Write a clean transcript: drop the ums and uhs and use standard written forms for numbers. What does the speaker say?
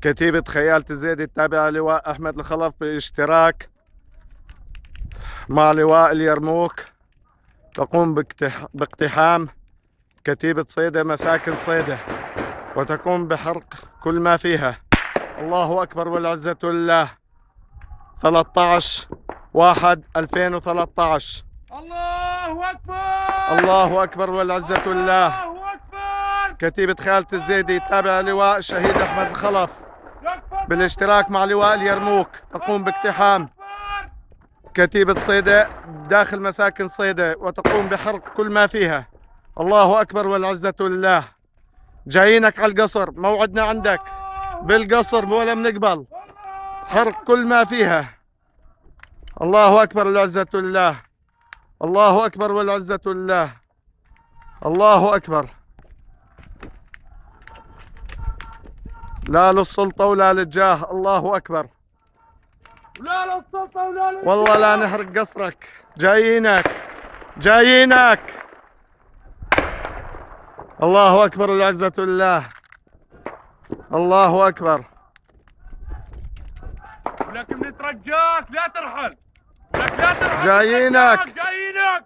كتيبة خيالة الزيدي التابعة لواء أحمد الخلف باشتراك مع لواء اليرموك تقوم باقتحام كتيبة صيدة مساكن صيدة وتقوم بحرق كل ما فيها. الله أكبر والعزة لله. 13/1/2013. الله أكبر. الله أكبر والعزة لله. الله أكبر. كتيبة خيالة الزيدي التابعة لواء الشهيد أحمد الخلف بالاشتراك مع لواء اليرموك تقوم باقتحام كتيبة صيدة داخل مساكن صيدة وتقوم بحرق كل ما فيها. الله أكبر والعزة لله. جايينك على القصر، موعدنا عندك بالقصر ولا بنقبل. حرق كل ما فيها. الله أكبر والعزة لله. الله أكبر والعزة لله. الله أكبر. لا للسلطة ولا للجاه. الله أكبر. لا للسلطة ولا للجاه. والله لا نحرق قصرك. جايينك جايينك. الله أكبر والعزة لله. الله أكبر. ولكن نترجاك لا ترحل. ولك لا ترحل. جايينك. جايينك.